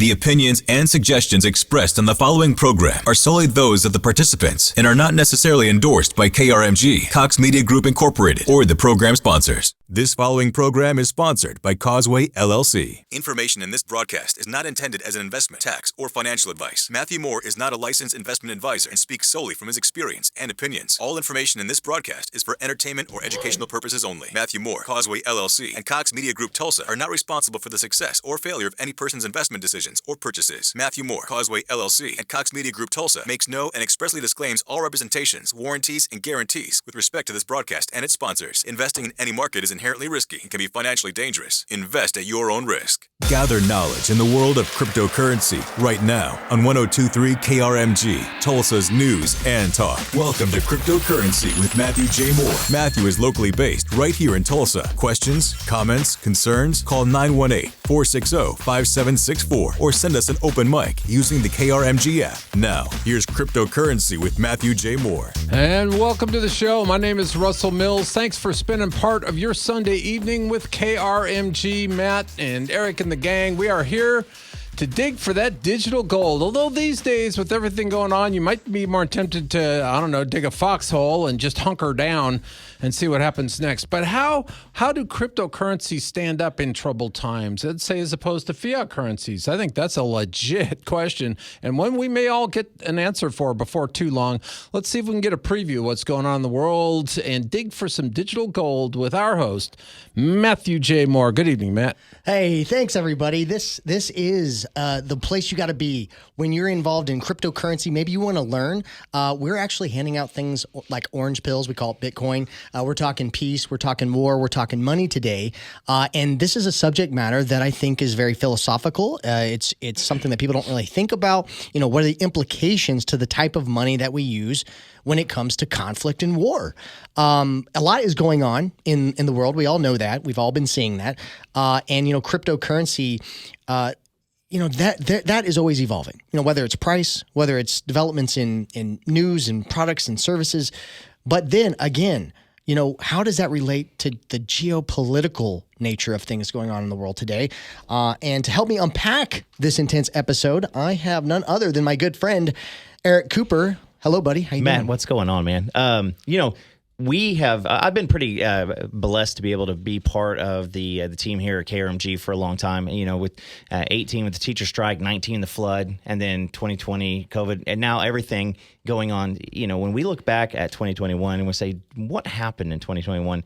The opinions and suggestions expressed on the following program are solely those of the participants and are not necessarily endorsed by KRMG, Cox Media Group Incorporated, or the program sponsors. This following program is sponsored by Causeway, LLC. Information in this broadcast is not intended as an investment, tax, or financial advice. Matthew Moore is not a licensed investment advisor and speaks solely from his experience and opinions. All information in this broadcast is for entertainment or educational purposes only. Matthew Moore, Causeway, LLC, and Cox Media Group Tulsa are not responsible for the success or failure of any person's investment decisions or purchases. Matthew Moore, Causeway, LLC, and Cox Media Group Tulsa makes no and expressly disclaims all representations, warranties, and guarantees with respect to this broadcast and its sponsors. Investing in any market is inherently risky and can be financially dangerous. Invest at your own risk. Gather knowledge in the world of cryptocurrency right now on 102.3 KRMG, Tulsa's news and talk. Welcome to Cryptocurrency with Matthew J. Moore. Matthew is locally based right here in Tulsa. Questions, comments, concerns? Call 918-460-5764 or send us an open mic using the KRMG app. Now, here's Cryptocurrency with Matthew J. Moore. And welcome to the show. My name is Russell Mills. Thanks for spending part of your Sunday evening with KRMG. Matt and Eric and the gang. We are here to dig for that digital gold. Although these days, with everything going on, you might be more tempted to, dig a foxhole and just hunker down and see what happens next. But how do cryptocurrencies stand up in troubled times, let's say, as opposed to fiat currencies? I think that's a legit question, and one we may all get an answer for before too long. Let's see if we can get a preview of what's going on in the world and dig for some digital gold with our host, Matthew J. Moore. Good evening, Matt. Hey, thanks, everybody. This is the place you got to be when you're involved in cryptocurrency. Maybe you want to learn. We're actually handing out things like orange pills. We call it Bitcoin. We're talking peace. We're talking war. We're talking money today. And this is a subject matter that I think is very philosophical. It's something that people don't really think about. What are the implications to the type of money that we use when it comes to conflict and war? A lot is going on in the world. We all know that. We've all been seeing that. And cryptocurrency, that is always evolving. Whether it's price, whether it's developments in news and products and services. But then again, how does that relate to the geopolitical nature of things going on in the world today? And to help me unpack this intense episode, I have none other than my good friend, Eric Cooper. Hello, buddy. How you doing? Matt, what's going on, man? I've been pretty blessed to be able to be part of the team here at KRMG for a long time. With 18 with the teacher strike, 19 the flood, and then 2020 COVID, and now everything going on. When we look back at 2021 and we say, what happened in 2021?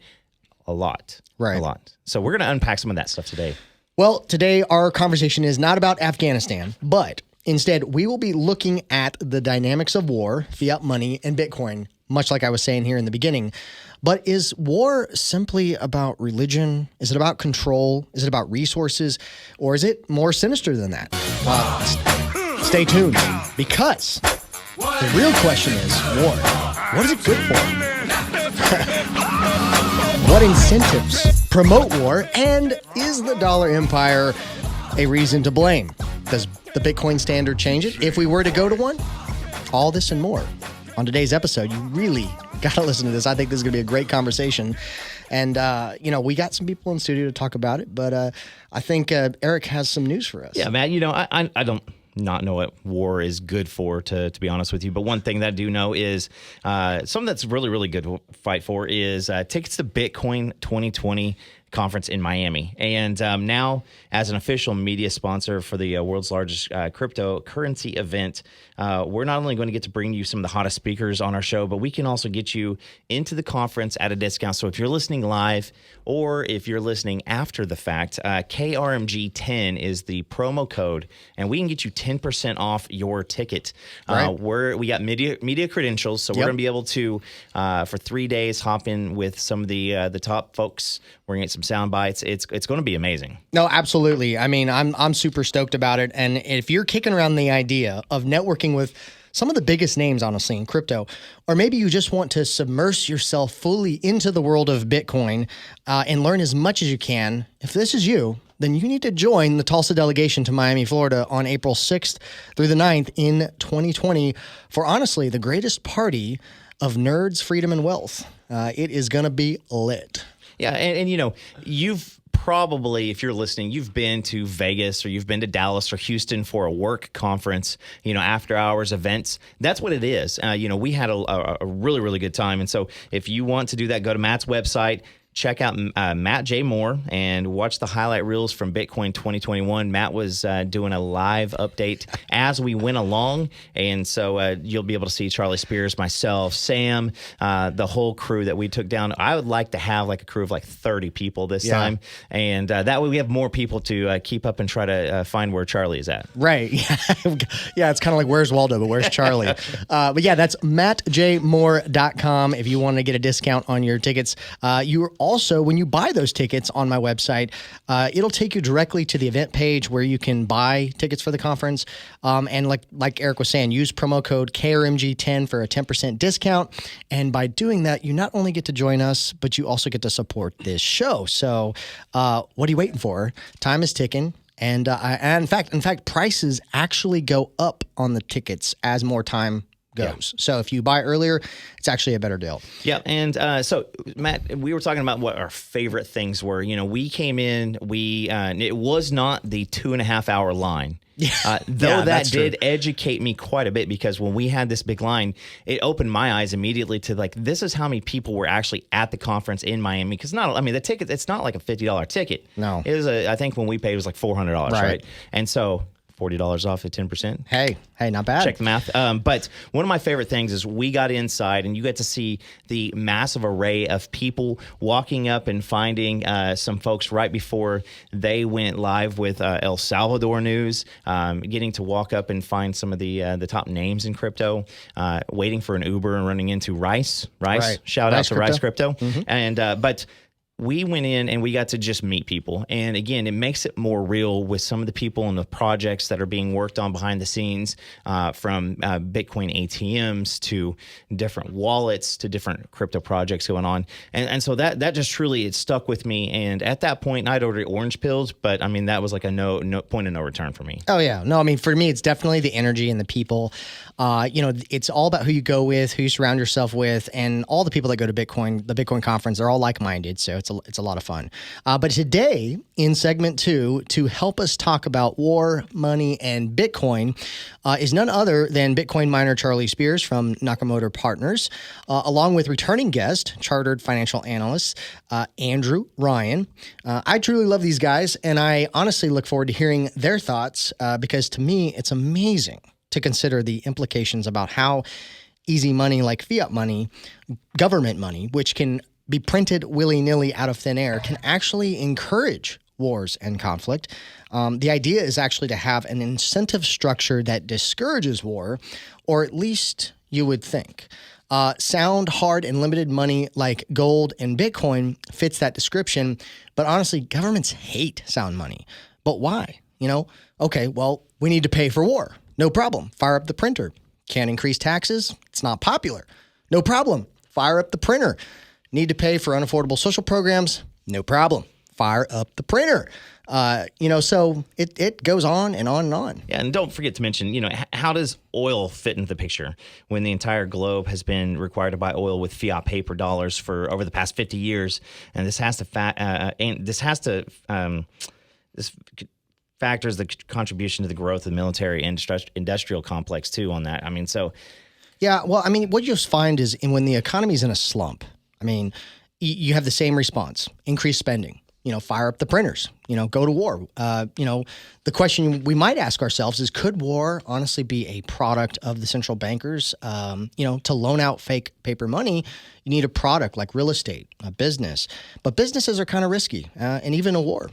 A lot, right? A lot. So we're going to unpack some of that stuff today. Well, today our conversation is not about Afghanistan, but instead we will be looking at the dynamics of war, fiat money, and Bitcoin. Much like I was saying here in the beginning. But is war simply about religion? Is it about control? Is it about resources? Or is it more sinister than that? Stay tuned, because the real question is war. What is it good for? What incentives promote war? And is the dollar empire a reason to blame? Does the Bitcoin standard change it if we were to go to one? All this and more on today's episode. You really got to listen to this. I think this is going to be a great conversation. And, we got some people in studio to talk about it, but I think Eric has some news for us. Yeah, Matt, I don't not know what war is good for, to be honest with you. But one thing that I do know is something that's really, really good to fight for is tickets to Bitcoin 2020 conference in Miami. And now, as an official media sponsor for the world's largest cryptocurrency event, we're not only going to get to bring you some of the hottest speakers on our show, but we can also get you into the conference at a discount. So if you're listening live or if you're listening after the fact, KRMG10 is the promo code, and we can get you 10% off your ticket. Right. We got media credentials, so we're going to be able to, for 3 days, hop in with some of the top folks. We're going to get some sound bites. It's going to be amazing. No, absolutely. I mean, I'm super stoked about it. And if you're kicking around the idea of networking with some of the biggest names, honestly, in crypto, or maybe you just want to submerge yourself fully into the world of Bitcoin and learn as much as you can, if this is you, then you need to join the Tulsa delegation to Miami, Florida on April 6th through the 9th in 2020 for, honestly, the greatest party of nerds, freedom, and wealth. It is going to be lit. Yeah, and you've probably, if you're listening, you've been to Vegas or you've been to Dallas or Houston for a work conference, after hours events. That's what it is. We had a really, really good time. And so if you want to do that, go to Matt's website. Check out Matt J. Moore and watch the highlight reels from Bitcoin 2021. Matt was doing a live update as we went along. And so you'll be able to see Charlie Spears, myself, Sam, the whole crew that we took down. I would like to have like a crew of like 30 people this time. And that way we have more people to keep up and try to find where Charlie is at. Right. Yeah, it's kind of like where's Waldo, but where's Charlie? But yeah, that's mattjmoore.com if you want to get a discount on your tickets. Also, when you buy those tickets on my website, it'll take you directly to the event page where you can buy tickets for the conference. And like Eric was saying, use promo code KRMG10 for a 10% discount. And by doing that, you not only get to join us, but you also get to support this show. So what are you waiting for? Time is ticking. And in fact, prices actually go up on the tickets as more time goes. So if you buy earlier, it's actually a better deal. Yeah. And so, Matt, we were talking about what our favorite things were. We came in, it was not the 2.5 hour line. Though that did educate me quite a bit, because when we had this big line, it opened my eyes immediately to like, this is how many people were actually at the conference in Miami. Because the ticket, it's not like a $50 ticket. No. It was I think when we paid, it was like $400, right? And so $40 off at 10%. Hey, not bad. Check the math. But one of my favorite things is we got inside and you get to see the massive array of people walking up and finding some folks right before they went live with El Salvador news, getting to walk up and find some of the top names in crypto, waiting for an Uber and running into Rice. Right. Shout out to Rice Crypto. Mm-hmm. And but we went in and we got to just meet people. And again, it makes it more real with some of the people and the projects that are being worked on behind the scenes, from Bitcoin ATMs to different wallets to different crypto projects going on. And so that just truly, it stuck with me. And at that point, I'd ordered orange pills, but that was like a no point of no return for me. Oh, yeah. No, for me, it's definitely the energy and the people. It's all about who you go with, who you surround yourself with, and all the people that go to the Bitcoin conference, they're all like-minded. So it's a lot of fun. But today, in segment 2, to help us talk about war, money, and Bitcoin, is none other than Bitcoin miner Charlie Spears from Nakamoto Partners, along with returning guest, chartered financial analyst Andrew Ryan. I truly love these guys, and I honestly look forward to hearing their thoughts, because to me, it's amazing to consider the implications about how easy money like fiat money, government money, which can be printed willy-nilly out of thin air, can actually encourage wars and conflict. The idea is actually to have an incentive structure that discourages war, or at least you would think. Sound, hard, and limited money like gold and Bitcoin fits that description, but honestly, governments hate sound money. But why? Okay, well, we need to pay for war. No problem. Fire up the printer. Can't increase taxes. It's not popular. No problem. Fire up the printer. Need to pay for unaffordable social programs? No problem. Fire up the printer. So it goes on and on and on. Yeah, and don't forget to mention, how does oil fit into the picture when the entire globe has been required to buy oil with fiat paper dollars for over the past 50 years, and this factors the contribution to the growth of the military and industrial complex too on that. Yeah, well, what you'll find is when the economy's in a slump, you have the same response: increased spending. Fire up the printers. Go to war. The question we might ask ourselves is: could war honestly be a product of the central bankers? To loan out fake paper money, you need a product like real estate, a business. But businesses are kind of risky, and even a war.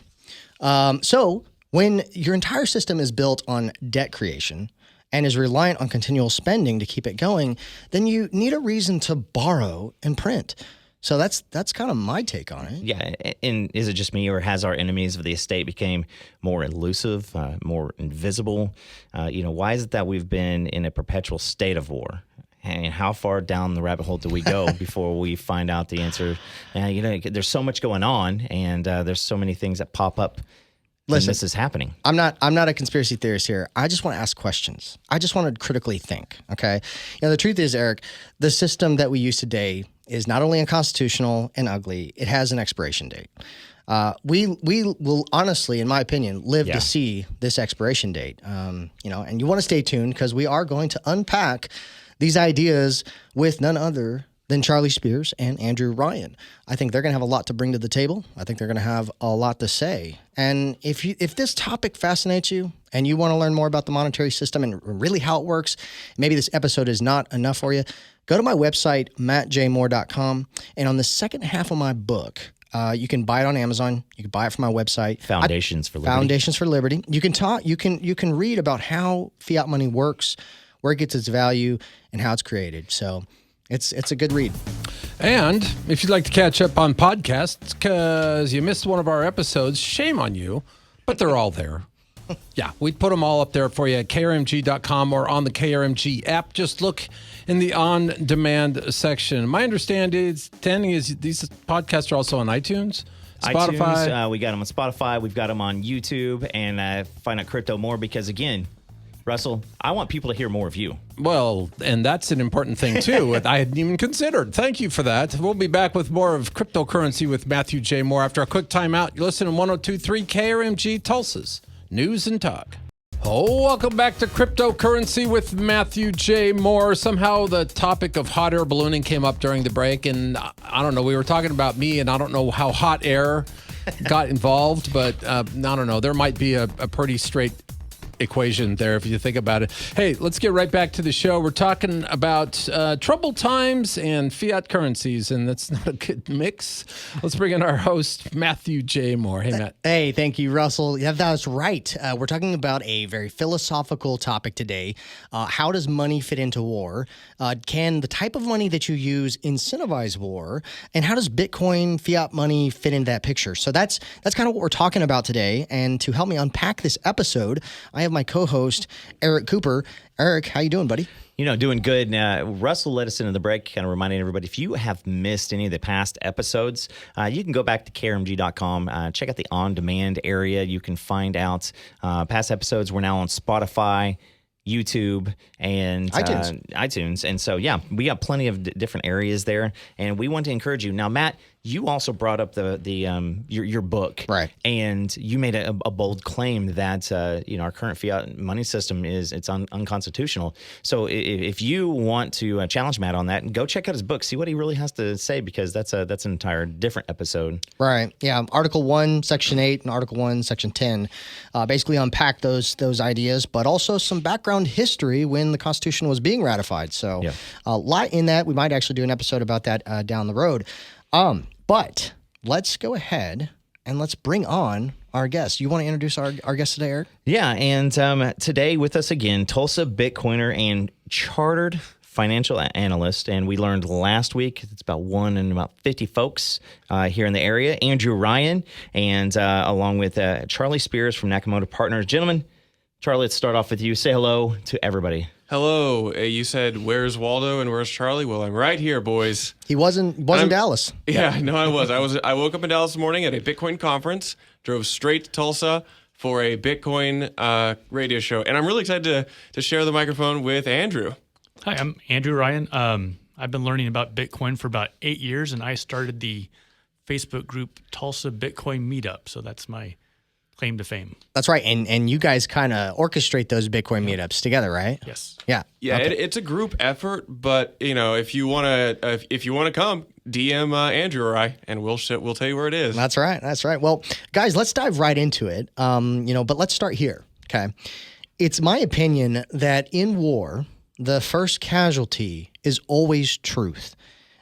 So when your entire system is built on debt creation and is reliant on continual spending to keep it going, then you need a reason to borrow and print. So that's kind of my take on it. Yeah, and is it just me, or has our enemies of the estate became more elusive, more invisible? Why is it that we've been in a perpetual state of war? And how far down the rabbit hole do we go before we find out the answer? There's so much going on, and there's so many things that pop up. Listen, this is happening. I'm not a conspiracy theorist here. I just want to ask questions. I just want to critically think. Okay. The truth is, Eric, the system that we use today is not only unconstitutional and ugly, it has an expiration date. We will honestly, in my opinion, live to see this expiration date. And you want to stay tuned because we are going to unpack these ideas with none other than Charlie Spears and Andrew Ryan. I think they're going to have a lot to bring to the table. I think they're going to have a lot to say. And if this topic fascinates you and you want to learn more about the monetary system and really how it works, maybe this episode is not enough for you, go to my website, mattjmoore.com. And on the second half of my book, you can buy it on Amazon. You can buy it from my website. Foundations for Liberty. Foundations for Liberty. You can read about how fiat money works, where it gets its value, and how it's created. So it's a good read. And if you'd like to catch up on podcasts because you missed one of our episodes, shame on you, but they're all there. Yeah, we put them all up there for you at krmg.com or on the KRMG app. Just look in the on-demand section. My understanding is these podcasts are also on iTunes, Spotify. iTunes, we got them on Spotify. We've got them on YouTube. And Find Out Crypto More because, again, Russell, I want people to hear more of you. Well, and that's an important thing, too. I hadn't even considered. Thank you for that. We'll be back with more of cryptocurrency with Matthew J. Moore after a quick timeout. You listen to 102.3 KRMG Tulsa's News and Talk. Oh, welcome back to Cryptocurrency with Matthew J. Moore. Somehow the topic of hot air ballooning came up during the break, and I don't know, we were talking about me, and I don't know how hot air got involved, but I don't know. There might be a pretty straight equation there if you think about it. Hey, let's get right back to the show. We're talking about troubled times and fiat currencies, and that's not a good mix. Let's bring in our host, Matthew J. Moore. Hey, Matt. Hey, thank you, Russell. Yeah, that's right. We're talking about a very philosophical topic today. How does money fit into war? Can the type of money that you use incentivize war? And how does Bitcoin, fiat money fit into that picture? So that's kind of what we're talking about today. And to help me unpack this episode, I have my co-host, Eric Cooper. Eric, how you doing, buddy? Doing good. Russell led us into the break, kind of reminding everybody, if you have missed any of the past episodes, you can go back to krmg.com, check out the on-demand area. You can find out past episodes. We're now on Spotify, YouTube, and iTunes. And so, yeah, we got plenty of different areas there, and we want to encourage you. Now, Matt, you also brought up your book, right? And you made a bold claim that our current fiat money system it's unconstitutional. So if you want to challenge Matt on that, go check out his book, see what he really has to say, because that's an entire different episode. Right. Yeah. Article 1, Section 8, and Article 1, Section 10 basically unpack those ideas, but also some background history when the Constitution was being ratified. So a lot in that. We might actually do an episode about that down the road. But let's go ahead and let's bring on our guest. You want to introduce our guest today, Eric? Yeah, and today with us again, Tulsa Bitcoiner and chartered financial analyst. And we learned last week, it's about 1 in about 50 folks here in the area, Andrew Ryan, and along with Charlie Spears from Nakamoto Partners. Gentlemen, Charlie, let's start off with you. Say hello to everybody. Hello. You said, where's Waldo and where's Charlie? Well, I'm right here, boys. He wasn't Dallas. Yeah, no, I was. I woke up in Dallas this morning at a Bitcoin conference, drove straight to Tulsa for a Bitcoin radio show. And I'm really excited to share the microphone with Andrew. Hi, I'm Andrew Ryan. I've been learning about Bitcoin for about 8 years, and I started the Facebook group Tulsa Bitcoin Meetup. So that's my claim to fame. That's right. And you guys kind of orchestrate those Bitcoin meetups together, right? Yes. Yeah. Yeah, okay. It's a group effort, but if you want to come, DM Andrew or I, and we'll tell you where it is. That's right. Well, guys, let's dive right into it. But let's start here. Okay. It's my opinion that in war, the first casualty is always truth.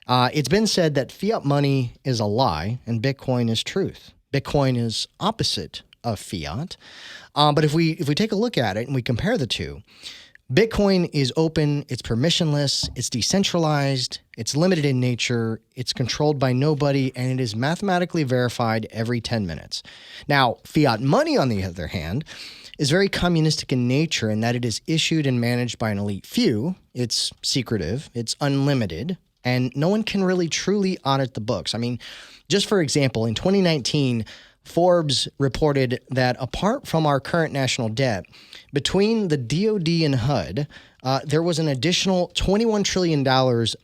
It's been said that fiat money is a lie and Bitcoin is truth. Bitcoin is opposite of fiat. But if we take a look at it and we compare the two, Bitcoin is open, it's permissionless, it's decentralized, it's limited in nature, it's controlled by nobody, and it is mathematically verified every 10 minutes. Now, fiat money, on the other hand, is very communistic in nature in that it is issued and managed by an elite few. It's secretive, it's unlimited, and no one can really truly audit the books. I mean, just for example, in 2019, Forbes reported that apart from our current national debt, between the DoD and HUD, there was an additional $21 trillion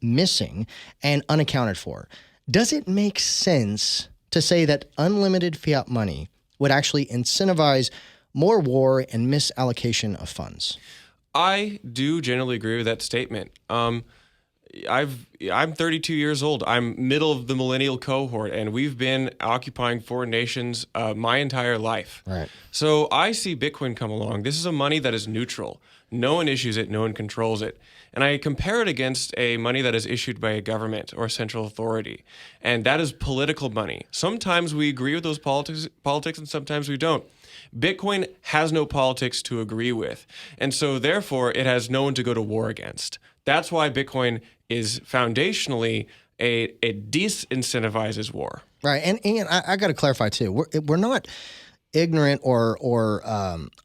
missing and unaccounted for. Does it make sense to say that unlimited fiat money would actually incentivize more war and misallocation of funds? I do generally agree with that statement. I'm 32 years old. I'm middle of the millennial cohort, and we've been occupying foreign nations my entire life. Right. So I see Bitcoin come along. This is a money that is neutral. No one issues it. No one controls it. And I compare it against a money that is issued by a government or a central authority, and that is political money. Sometimes we agree with those politics, and sometimes we don't. Bitcoin has no politics to agree with, and so therefore it has no one to go to war against. That's why Bitcoin is foundationally it disincentivizes war. Right. And I got to clarify too. We're not ignorant or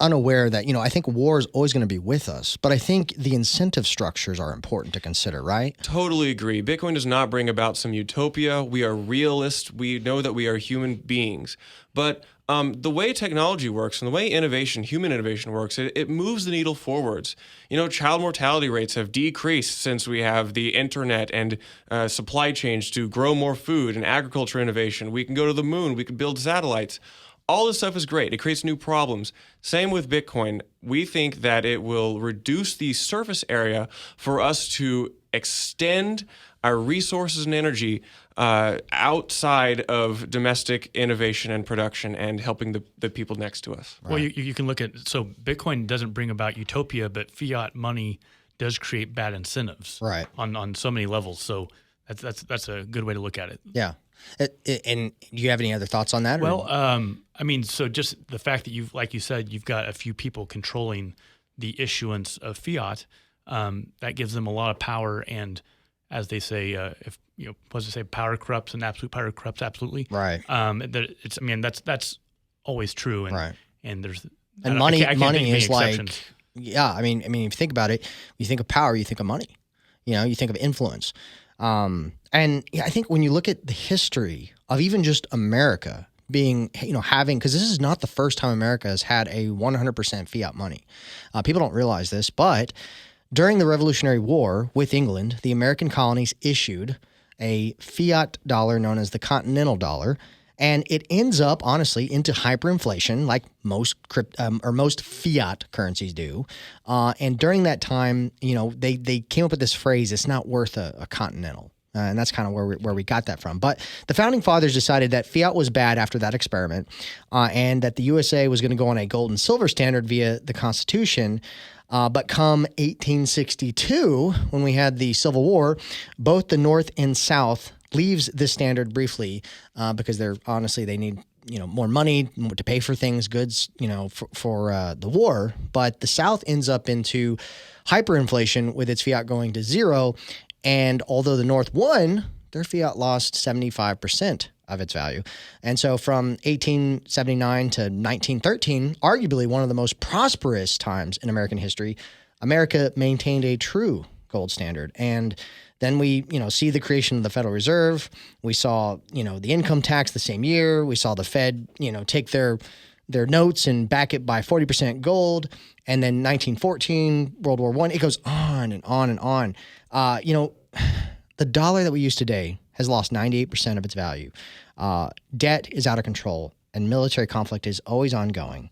unaware that, I think war is always going to be with us, but I think the incentive structures are important to consider, right? Totally agree. Bitcoin does not bring about some utopia. We are realists. We know that we are human beings. But the way technology works and the way human innovation works, it moves the needle forwards. Child mortality rates have decreased since we have the internet and supply chains to grow more food and agriculture innovation. We can go to the moon. We can build satellites. All this stuff is great. It creates new problems. Same with Bitcoin. We think that it will reduce the surface area for us to extend our resources and energy outside of domestic innovation and production and helping the people next to us. Well, you can look at, so Bitcoin doesn't bring about utopia, but fiat money does create bad incentives on so many levels. So that's a good way to look at it. Yeah. And do you have any other thoughts on that? Well, so just the fact that like you said, you've got a few people controlling the issuance of fiat, that gives them a lot of power. And as they say, power corrupts and absolute power corrupts absolutely. Right. That's always true. And, and there's, money is exceptions. If you think about it, you think of power, you think of money, you think of influence. And I think when you look at the history of even just America being, having, because this is not the first time America has had a 100% fiat money. People don't realize this, but during the Revolutionary War with England, the American colonies issued a fiat dollar known as the Continental Dollar, and it ends up, honestly, into hyperinflation like most fiat currencies do. And during that time, they came up with this phrase, it's not worth a continental. And that's kind of where we got that from. But the founding fathers decided that fiat was bad after that experiment, and that the USA was going to go on a gold and silver standard via the Constitution. But come 1862, when we had the Civil War, both the North and South leaves this standard briefly because they need more money to pay for things, goods, for the war. But the South ends up into hyperinflation with its fiat going to zero. And although the North won, their fiat lost 75% of its value. And so from 1879 to 1913, arguably one of the most prosperous times in American history, America maintained a true gold standard. And then we, see the creation of the Federal Reserve. We saw, the income tax the same year. We saw the Fed, take their notes and back it by 40% gold. And then 1914, World War I, it goes on and on and on. The dollar that we use today has lost 98% of its value. Debt is out of control, and military conflict is always ongoing.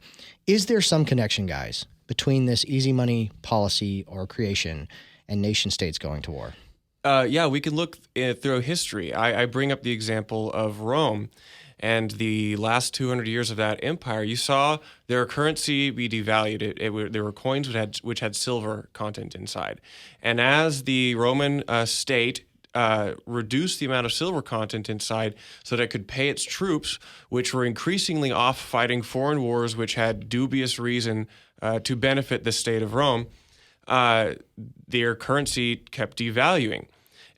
Is there some connection, guys, between this easy money policy or creation and nation states going to war? We can look through history. I bring up the example of Rome and the last 200 years of that empire. You saw their currency be devalued. There were coins which had silver content inside. And as the Roman state reduced the amount of silver content inside so that it could pay its troops, which were increasingly off fighting foreign wars which had dubious reason to benefit the state of Rome, their currency kept devaluing.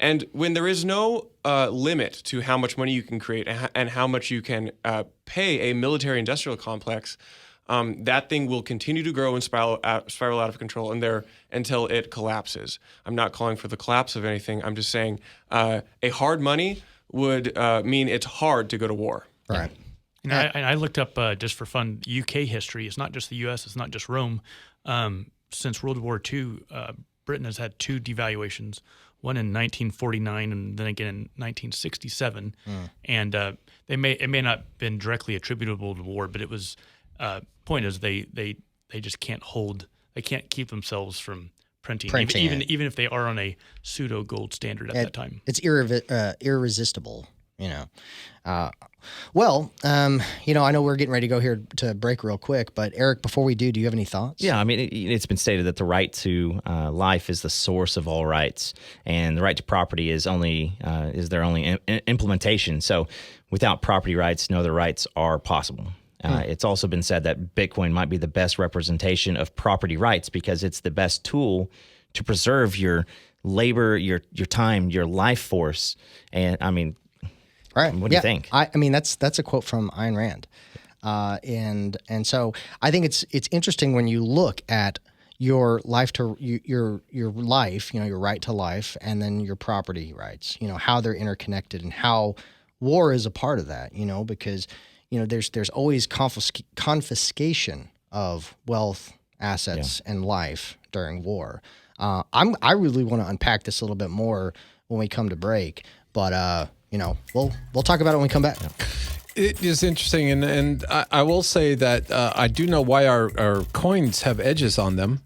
And when there is no limit to how much money you can create and how much you can pay a military-industrial complex, that thing will continue to grow and spiral out of control until it collapses. I'm not calling for the collapse of anything. I'm just saying a hard money would mean it's hard to go to war. Right. And I looked up, just for fun, UK history. It's not just the U.S., it's not just Rome. Since World War II, Britain has had two devaluations, one in 1949 and then again in 1967. And it may not have been directly attributable to war, but it was point is they just can't keep themselves from printing even if they are on a pseudo gold standard at that time. It's irresistible, you know. I know we're getting ready to go here to break real quick, but Eric, before we do you have any thoughts? Yeah, I mean, it's been stated that the right to life is the source of all rights, and the right to property is their only implementation. So without property rights, no other rights are possible. It's also been said that Bitcoin might be the best representation of property rights because it's the best tool to preserve your labor, your time, your life force. And I mean, right. What do you think? I mean, that's a quote from Ayn Rand. And so I think it's interesting when you look at your life your life, your right to life, and then your property rights, how they're interconnected and how war is a part of that, because there's always confiscation of wealth, assets, and life during war. I really want to unpack this a little bit more when we come to break, but we'll talk about it when we come back. Yeah. It is interesting, and I will say that I do know why our coins have edges on them.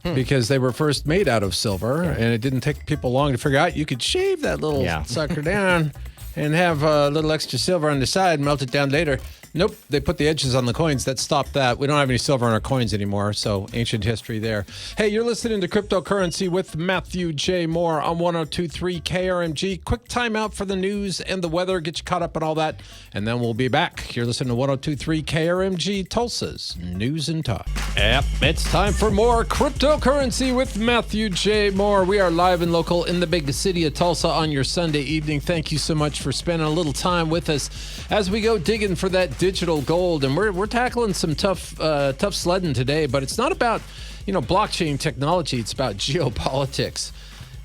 Because they were first made out of silver, and it didn't take people long to figure out you could shave that little sucker down and have a little extra silver on the side, melt it down later. Nope, they put the edges on the coins. That stopped that. We don't have any silver on our coins anymore, so ancient history there. Hey, you're listening to Cryptocurrency with Matthew J. Moore on 102.3 KRMG. Quick timeout for the news and the weather, get you caught up on all that, and then we'll be back. You're listening to 102.3 KRMG, Tulsa's News and Talk. Yep, it's time for more Cryptocurrency with Matthew J. Moore. We are live and local in the big city of Tulsa on your Sunday evening. Thank you so much for spending a little time with us as we go digging for that digital gold, and we're tackling some tough sledding today, but it's not about blockchain technology. It's about geopolitics,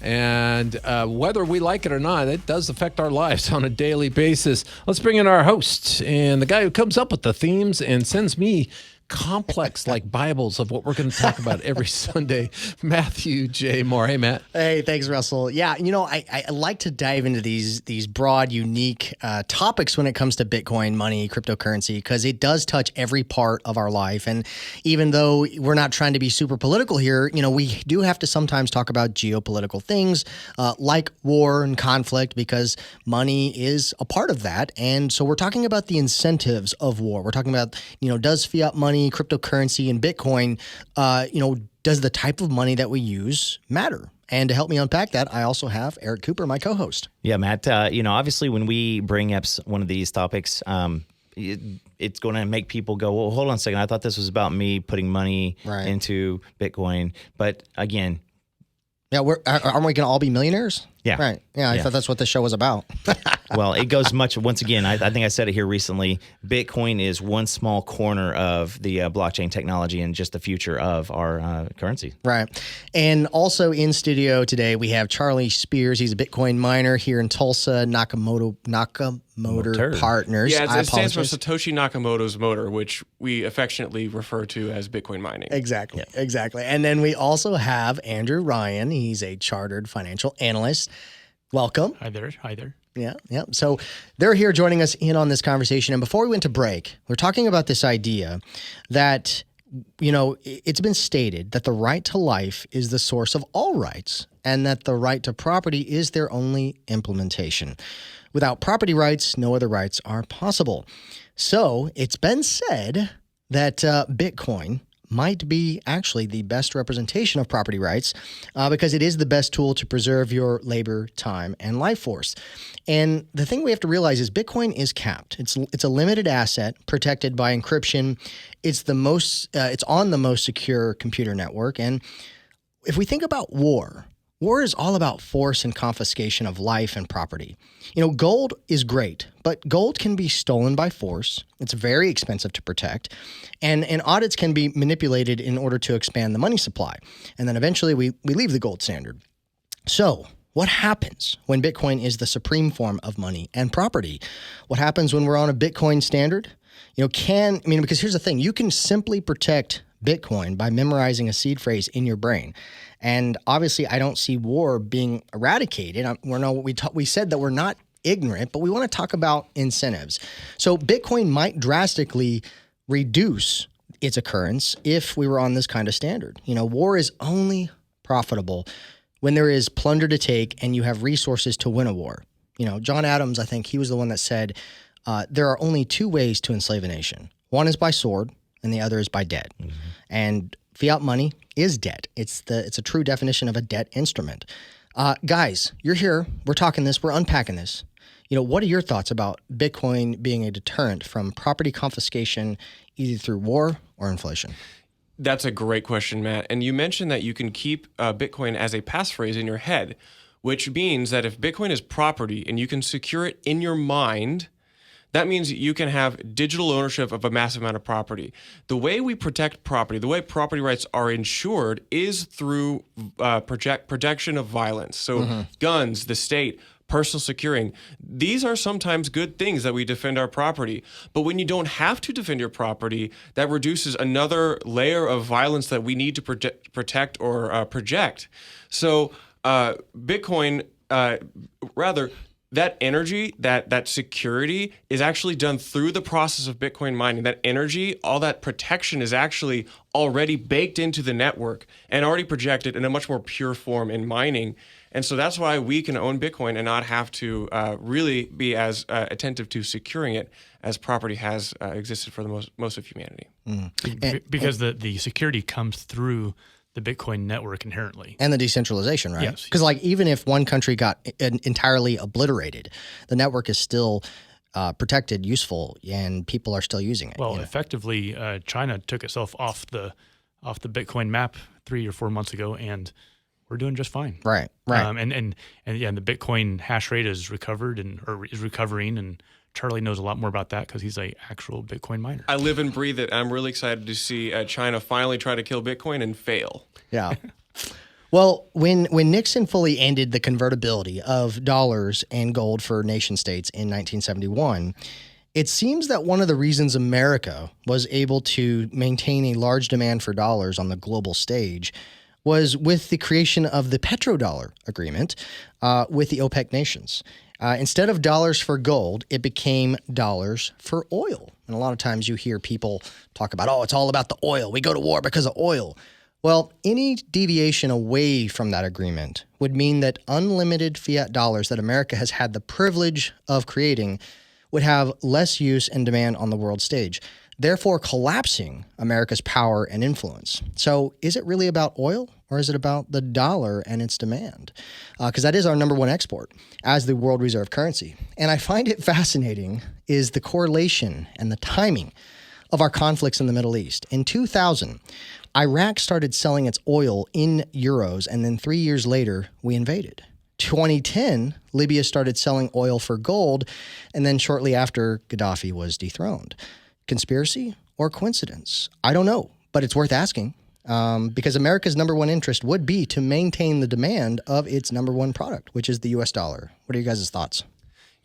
and whether we like it or not, it does affect our lives on a daily basis. Let's bring in our host and the guy who comes up with the themes and sends me complex like Bibles of what we're going to talk about every Sunday, Matthew J. Moore. Hey, Matt. Hey, thanks, Russell. Yeah, I like to dive into these broad, unique topics when it comes to Bitcoin, money, cryptocurrency, because it does touch every part of our life. And even though we're not trying to be super political here, we do have to sometimes talk about geopolitical things like war and conflict, because money is a part of that. And so we're talking about the incentives of war. We're talking about, does fiat money, cryptocurrency, and Bitcoin, does the type of money that we use matter? And to help me unpack that, I also have Eric Cooper, my co-host. Yeah, Matt, obviously when we bring up one of these topics, it's going to make people go, well, hold on a second. I thought this was about me putting money into Bitcoin. But again, yeah, aren't we going to all be millionaires? Yeah. Right. Yeah, I thought that's what the show was about. Well, it goes once again, I think I said it here recently, Bitcoin is one small corner of the blockchain technology and just the future of our currency. Right. And also in studio today, we have Charlie Spears. He's a Bitcoin miner here in Tulsa, Nakamoto Partners. Yeah, it stands for Satoshi Nakamoto's motor, which we affectionately refer to as Bitcoin mining. Exactly. And then we also have Andrew Ryan. He's a chartered financial analyst. Welcome. Hi there. Yeah. So they're here joining us in on this conversation. And before we went to break, we're talking about this idea that, it's been stated that the right to life is the source of all rights, and that the right to property is their only implementation. Without property rights, no other rights are possible. So it's been said that Bitcoin might be actually the best representation of property rights because it is the best tool to preserve your labor, time, and life force. And the thing we have to realize is Bitcoin is capped. It's a limited asset protected by encryption. It's on the most secure computer network. And if we think about war is all about force and confiscation of life and property. Gold is great, but gold can be stolen by force. It's very expensive to protect. And audits can be manipulated in order to expand the money supply. And then eventually we leave the gold standard. So what happens when Bitcoin is the supreme form of money and property? What happens when we're on a Bitcoin standard? Because here's the thing, you can simply protect Bitcoin by memorizing a seed phrase in your brain. And obviously, I don't see war being eradicated. We said that we're not ignorant, but we want to talk about incentives. So Bitcoin might drastically reduce its occurrence if we were on this kind of standard. War is only profitable when there is plunder to take and you have resources to win a war. John Adams, I think he was the one that said there are only two ways to enslave a nation. One is by sword and the other is by debt. Mm-hmm. And fiat money is debt. It's a true definition of a debt instrument. Guys, you're here. We're talking this. We're unpacking this. What are your thoughts about Bitcoin being a deterrent from property confiscation either through war or inflation? That's a great question, Matt. And you mentioned that you can keep Bitcoin as a passphrase in your head, which means that if Bitcoin is property and you can secure it in your mind, that means you can have digital ownership of a massive amount of property. The way we protect property, the way property rights are insured is through protection of violence. So guns, the state, personal securing. These are sometimes good things that we defend our property. But when you don't have to defend your property, that reduces another layer of violence that we need to protect or project. So Bitcoin, that energy, that security is actually done through the process of Bitcoin mining. That energy, all that protection is actually already baked into the network and already projected in a much more pure form in mining. And so that's why we can own Bitcoin and not have to really be as attentive to securing it as property has existed for the most of humanity. Because the security comes through the Bitcoin network inherently. And the decentralization, right? Yes. Because even if one country got entirely obliterated, the network is still protected, useful, and people are still using it. Well, effectively, China took itself off the Bitcoin map 3 or 4 months ago, and we're doing just fine. Right. And the Bitcoin hash rate is recovered or is recovering, and Charlie knows a lot more about that because he's an actual Bitcoin miner. I live and breathe it. I'm really excited to see China finally try to kill Bitcoin and fail. Yeah. Well, when Nixon fully ended the convertibility of dollars and gold for nation states in 1971, it seems that one of the reasons America was able to maintain a large demand for dollars on the global stage was with the creation of the petrodollar agreement with the OPEC nations. Instead of dollars for gold, it became dollars for oil. And a lot of times you hear people talk about, it's all about the oil. We go to war because of oil. Well, any deviation away from that agreement would mean that unlimited fiat dollars that America has had the privilege of creating would have less use and demand on the world stage, therefore collapsing America's power and influence. So is it really about oil, or is it about the dollar and its demand? Because that is our number one export as the world reserve currency. And I find it fascinating is the correlation and the timing of our conflicts in the Middle East. In 2000, Iraq started selling its oil in euros, and then 3 years later, we invaded. 2010, Libya started selling oil for gold, and then shortly after, Gaddafi was dethroned. Conspiracy or coincidence? I don't know, but it's worth asking because America's number one interest would be to maintain the demand of its number one product, which is the U.S. dollar. What are you guys' thoughts?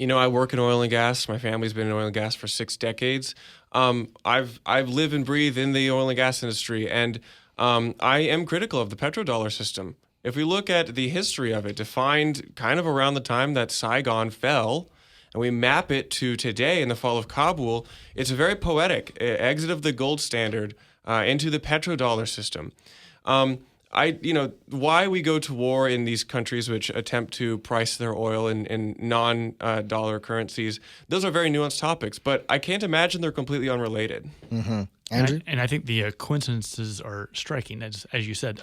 I work in oil and gas. My family's been in oil and gas for 6 decades. I've lived and breathed in the oil and gas industry, and I am critical of the petrodollar system. If we look at the history of it, defined kind of around the time that Saigon fell, and we map it to today in the fall of Kabul, it's a very poetic exit of the gold standard into the petrodollar system. Why we go to war in these countries which attempt to price their oil in non-dollar currencies, those are very nuanced topics, but I can't imagine they're completely unrelated. Mm-hmm. Andrew? And I think the coincidences are striking, as you said.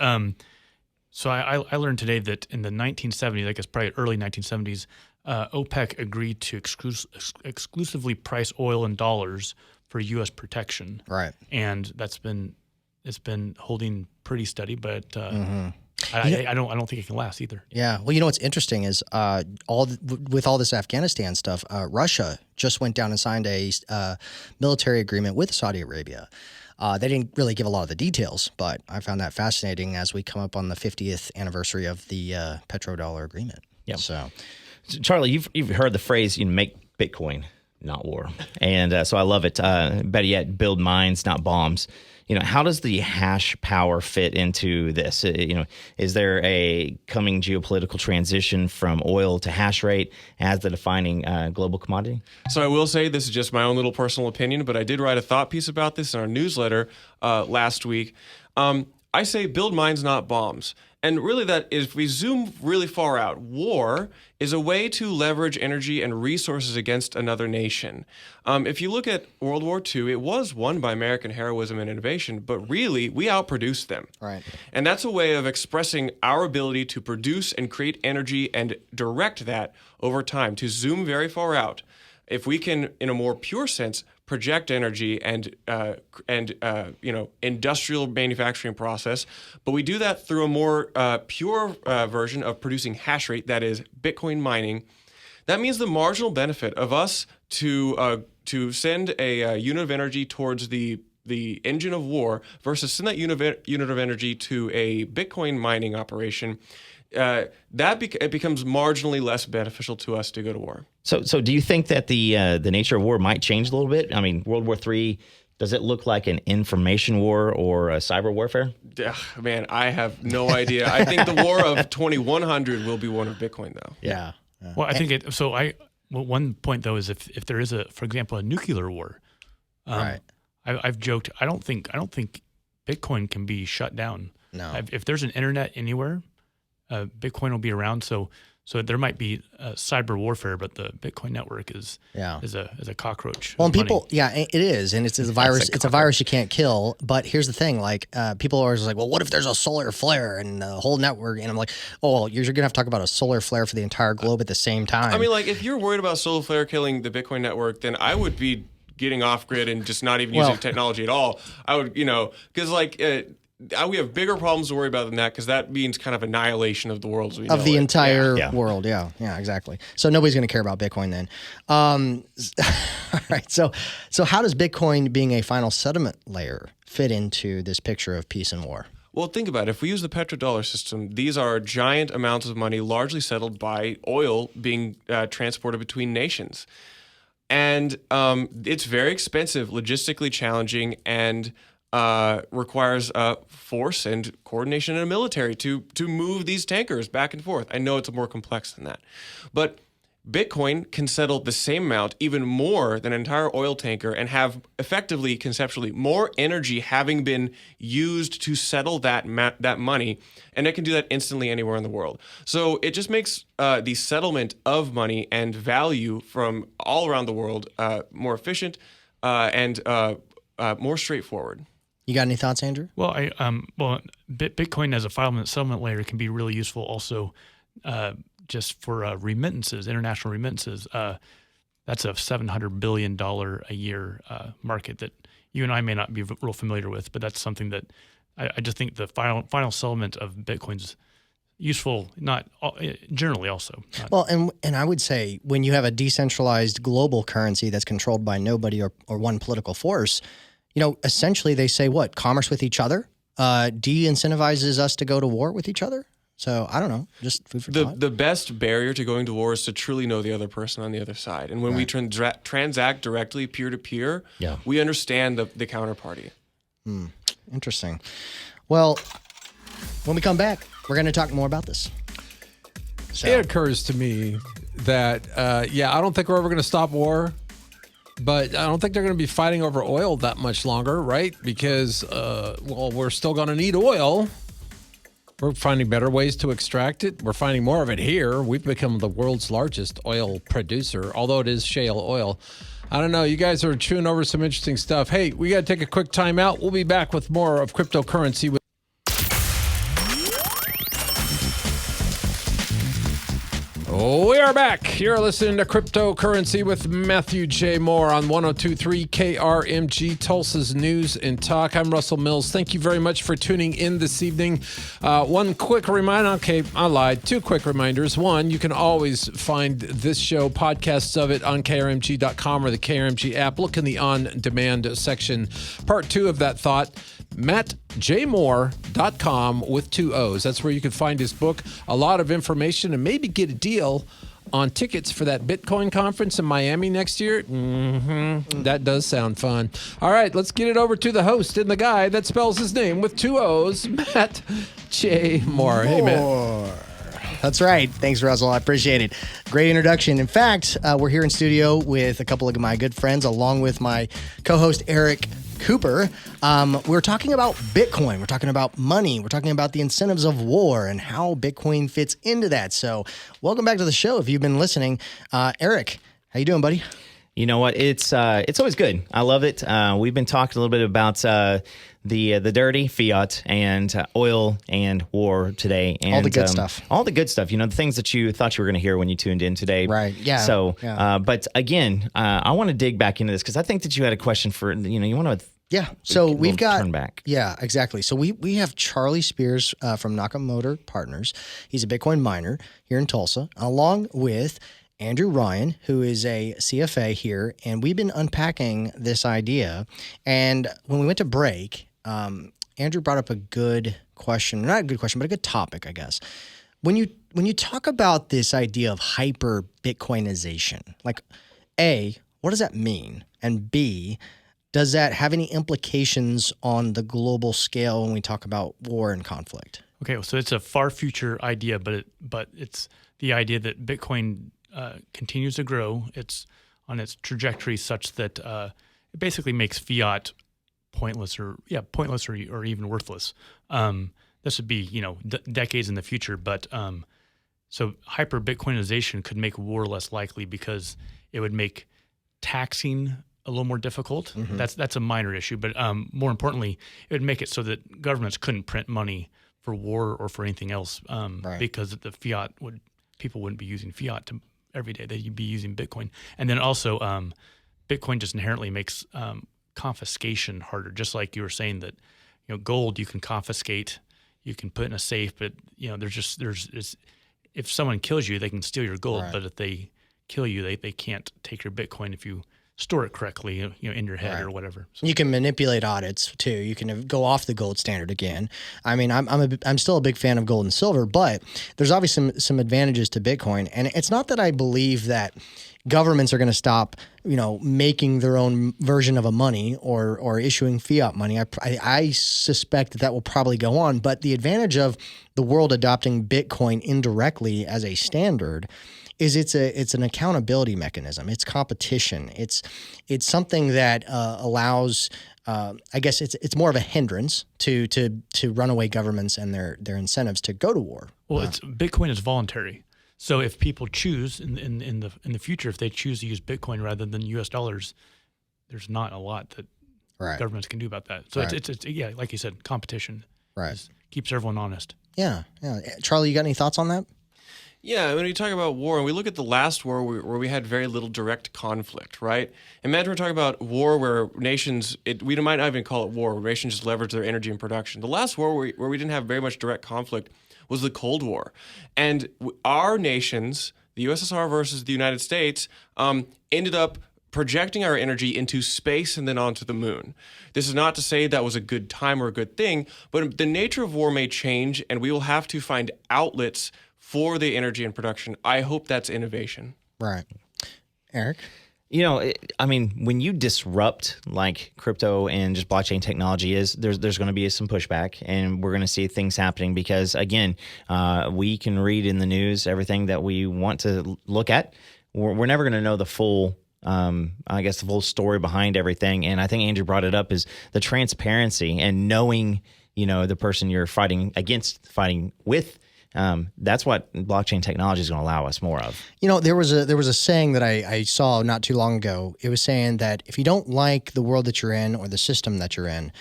So I learned today that in the 1970s, I guess probably early 1970s, OPEC agreed to exclusively price oil in dollars for U.S. protection. Right. And it's been holding pretty steady, but I don't think it can last either. Yeah. Well, what's interesting is with all this Afghanistan stuff, Russia just went down and signed a military agreement with Saudi Arabia. They didn't really give a lot of the details, but I found that fascinating as we come up on the 50th anniversary of the petrodollar agreement. Yeah. So, Charlie, you've heard the phrase, make Bitcoin, not war. And so I love it. Better yet, build mines, not bombs. how does the hash power fit into this? Is there a coming geopolitical transition from oil to hash rate as the defining global commodity? So I will say this is just my own little personal opinion, but I did write a thought piece about this in our newsletter last week. I say build mines, not bombs. And really that is, if we zoom really far out, war is a way to leverage energy and resources against another nation. If you look at World War II, it was won by American heroism and innovation, but really we outproduced them. Right. And that's a way of expressing our ability to produce and create energy and direct that over time, to zoom very far out. If we can, in a more pure sense, project energy and industrial manufacturing process, but we do that through a more pure version of producing hash rate, that is Bitcoin mining. That means the marginal benefit of us to send a unit of energy towards the engine of war versus send that unit of energy to a Bitcoin mining operation. It becomes marginally less beneficial to us to go to war. So do you think that the nature of war might change a little bit? I mean, World War III, does it look like an information war or a cyber warfare? Man, I have no idea. I think the war of 2100 will be one of Bitcoin, though. Yeah. Well, I think it. So one point though is if there is for example, a nuclear war. Right. I've joked. I don't think Bitcoin can be shut down. No. If there's an internet anywhere, Bitcoin will be around. So there might be cyber warfare, but the Bitcoin network is a cockroach. Well, and money. people, it is, and it's a virus. It's a virus you can't kill. But here's the thing: people are always like, "Well, what if there's a solar flare and the whole network?" And I'm like, "Oh, well, you're gonna have to talk about a solar flare for the entire globe at the same time." I mean, if you're worried about solar flare killing the Bitcoin network, then I would be getting off grid and just not even using technology at all. I would, because we have bigger problems to worry about than that, because that means kind of annihilation of the world as we know of the it. entire world. Yeah, exactly. So nobody's going to care about Bitcoin then. All right. So how does Bitcoin being a final settlement layer fit into this picture of peace and war? Well, think about it. If we use the petrodollar system, these are giant amounts of money largely settled by oil being transported between nations. And it's very expensive, logistically challenging, and requires force and coordination in a military to move these tankers back and forth. I know it's more complex than that. But Bitcoin can settle the same amount, even more than an entire oil tanker, and have effectively, conceptually, more energy having been used to settle that money, and it can do that instantly anywhere in the world. So it just makes the settlement of money and value from all around the world more efficient and more straightforward. You got any thoughts, Andrew? Well, Bitcoin as a file settlement layer can be really useful also just for remittances, international remittances. That's a $700 billion a year market that you and I may not be real familiar with, but that's something that I just think the final settlement of Bitcoin's useful, not generally also. Well, and I would say when you have a decentralized global currency that's controlled by nobody or one political force, essentially they say what? Commerce with each other de-incentivizes us to go to war with each other? So I don't know, just food for thought. The best barrier to going to war is to truly know the other person on the other side. And when we transact directly peer-to-peer, we understand the counterparty. Interesting. Well, when we come back, we're going to talk more about this. It occurs to me that, I don't think we're ever going to stop war. But I don't think they're going to be fighting over oil that much longer, right? Because, we're still going to need oil. We're finding better ways to extract it. We're finding more of it here. We've become the world's largest oil producer, although it is shale oil. I don't know. You guys are chewing over some interesting stuff. Hey, we got to take a quick time out. We'll be back with more of cryptocurrency. We are back. You're listening to Cryptocurrency with Matthew J. Moore on 102.3 KRMG, Tulsa's News and Talk. I'm Russell Mills. Thank you very much for tuning in this evening. One quick reminder. Okay, I lied. Two quick reminders. One, you can always find this show, podcasts of it, on KRMG.com or the KRMG app. Look in the on-demand section. Part two of that thought, mattjmoore.com with 2 O's. That's where you can find his book, a lot of information, and maybe get a deal on tickets for that Bitcoin conference in Miami next year? That does sound fun. All right, let's get it over to the host and the guy that spells his name with 2 O's, Matt J. Moore. Hey, Matt. That's right. Thanks, Russell. I appreciate it. Great introduction. In fact, we're here in studio with a couple of my good friends, along with my co-host, Eric Cooper. We're talking about Bitcoin. We're talking about money. We're talking about the incentives of war and how Bitcoin fits into that. So welcome back to the show. If you've been listening, Eric, how you doing, buddy? You know what? It's always good. I love it. We've been talking a little bit about the dirty Fiat and oil and war today, and all the good stuff. All the good stuff. You know, the things that you thought you were going to hear when you tuned in today. Right. Yeah. So, yeah. But again, I want to dig back into this because I think that you had a question for you want to. Yeah. So we've got turn back. Yeah, exactly. So we have Charlie Spears from Nakamoto Partners. He's a Bitcoin miner here in Tulsa, along with Andrew Ryan, who is a CFA here, and we've been unpacking this idea. And when we went to break, Andrew brought up a good question, not a good question, but a good topic, I guess. When you talk about this idea of hyper Bitcoinization, like A, what does that mean? And B, does that have any implications on the global scale when we talk about war and conflict? Okay, so it's a far future idea, but it's the idea that Bitcoin continues to grow. It's on its trajectory such that it basically makes fiat pointless or even worthless. This would be decades in the future, but so hyper Bitcoinization could make war less likely because it would make taxing a little more difficult. Mm-hmm. That's a minor issue, but more importantly, it would make it so that governments couldn't print money for war or for anything else because the fiat people wouldn't be using fiat every day. They'd be using Bitcoin. And then also Bitcoin just inherently makes confiscation harder, just like you were saying that gold you can confiscate, you can put in a safe, but if someone kills you, they can steal your gold, but if they kill you, they can't take your Bitcoin if you store it correctly, in your head or whatever. So. You can manipulate audits too. You can go off the gold standard again. I mean, I'm still a big fan of gold and silver, but there's obviously some advantages to Bitcoin. And it's not that I believe that governments are going to stop, making their own version of a money or issuing fiat money. I suspect that will probably go on. But the advantage of the world adopting Bitcoin indirectly as a standard is it's an accountability mechanism. It's competition. It's something that allows. I guess it's more of a hindrance to runaway governments and their incentives to go to war. Well, Bitcoin is voluntary. So if people choose in the future, if they choose to use Bitcoin rather than U.S. dollars, there's not a lot that governments can do about that. So it's like you said, competition. Right. Keeps everyone honest. Yeah. Charlie, you got any thoughts on that? Yeah, when we talk about war, and we look at the last war where we had very little direct conflict, right? Imagine we're talking about war where nations, we might not even call it war, where nations just leverage their energy and production. The last war where we didn't have very much direct conflict was the Cold War. And our nations, the USSR versus the United States, ended up projecting our energy into space and then onto the moon. This is not to say that was a good time or a good thing, but the nature of war may change, and we will have to find outlets for the energy and production. I hope that's innovation. Right. Eric? When you disrupt like crypto and just blockchain technology there's going to be some pushback, and we're going to see things happening because, again, we can read in the news everything that we want to look at. We're never going to know the full the full story behind everything. And I think Andrew brought it up is the transparency and knowing, the person you're fighting with. That's what blockchain technology is going to allow us more of. There was a saying that I saw not too long ago. It was saying that if you don't like the world that you're in or the system that you're in,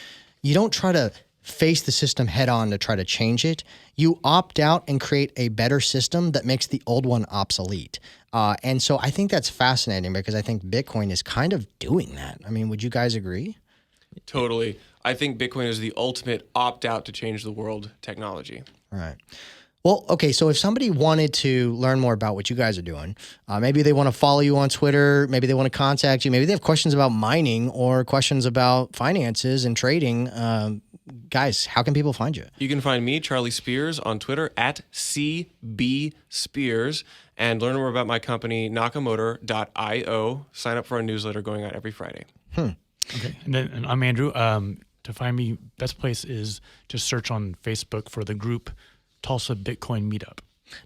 you don't try to face the system head on to try to change it. You opt out and create a better system that makes the old one obsolete. And so I think that's fascinating because I think Bitcoin is kind of doing that. I mean, would you guys agree? Totally. I think Bitcoin is the ultimate opt-out to change the world technology. Right. Well, okay, so if somebody wanted to learn more about what you guys are doing, maybe they want to follow you on Twitter, maybe they want to contact you, maybe they have questions about mining or questions about finances and trading, guys, how can people find you? You can find me, Charlie Spears, on Twitter at CBSpears, and learn more about my company, nakamotor.io. Sign up for our newsletter going out every Friday. Okay. And I'm Andrew. To find me, best place is just search on Facebook for the group Tulsa Bitcoin Meetup.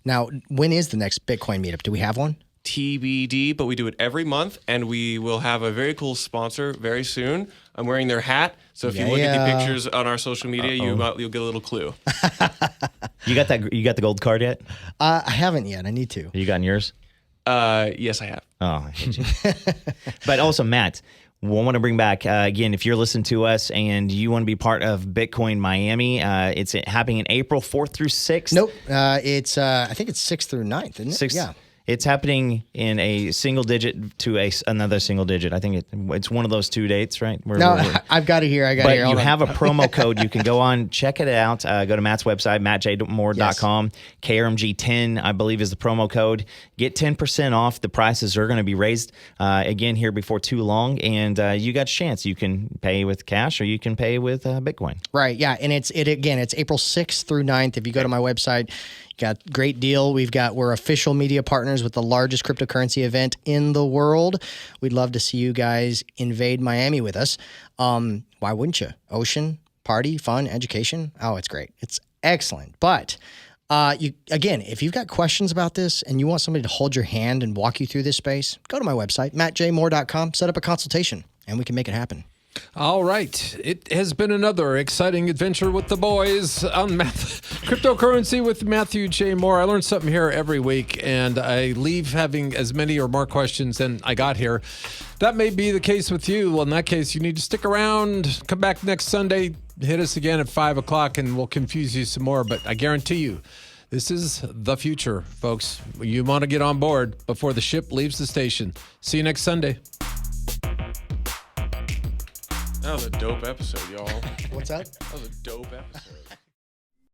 Now, when is the next Bitcoin meetup? Do we have one? TBD, but we do it every month, and we will have a very cool sponsor very soon. I'm wearing their hat, so if you look at the pictures on our social media, you'll get a little clue. You got that? You got the gold card yet? I haven't yet. I need to. You gotten yours? Yes, I have. Oh, I hate you. But also, Matt, we want to bring back, again, if you're listening to us and you want to be part of Bitcoin Miami, it's happening in April 4th through 6th. Nope. It's I think it's 6th through 9th, isn't it? 6th. Yeah. It's happening in a single digit to another single digit. I think it's one of those 2 dates, right? I've got it here. But you have a promo code. You can go on, check it out. Go to Matt's website, mattjmoore.com. Yes. KRMG10, I believe, is the promo code. Get 10% off. The prices are going to be raised again here before too long. And you got a chance. You can pay with cash or you can pay with Bitcoin. Right. Yeah. And it's April 6th through 9th. If you go to my website, got great deal. We're official media partners with the largest cryptocurrency event in the world. We'd love to see you guys invade Miami with us. Why wouldn't you? Ocean, party, fun, education. Oh, it's great. It's excellent. But if you've got questions about this and you want somebody to hold your hand and walk you through this space, go to my website, mattjmoore.com, set up a consultation, and we can make it happen. All right. It has been another exciting adventure with the boys on cryptocurrency with Matthew J. Moore. I learn something here every week, and I leave having as many or more questions than I got here. That may be the case with you. Well, in that case, you need to stick around. Come back next Sunday. Hit us again at 5 o'clock, and we'll confuse you some more. But I guarantee you, this is the future, folks. You want to get on board before the ship leaves the station. See you next Sunday. That was a dope episode, y'all. What's that? That was a dope episode.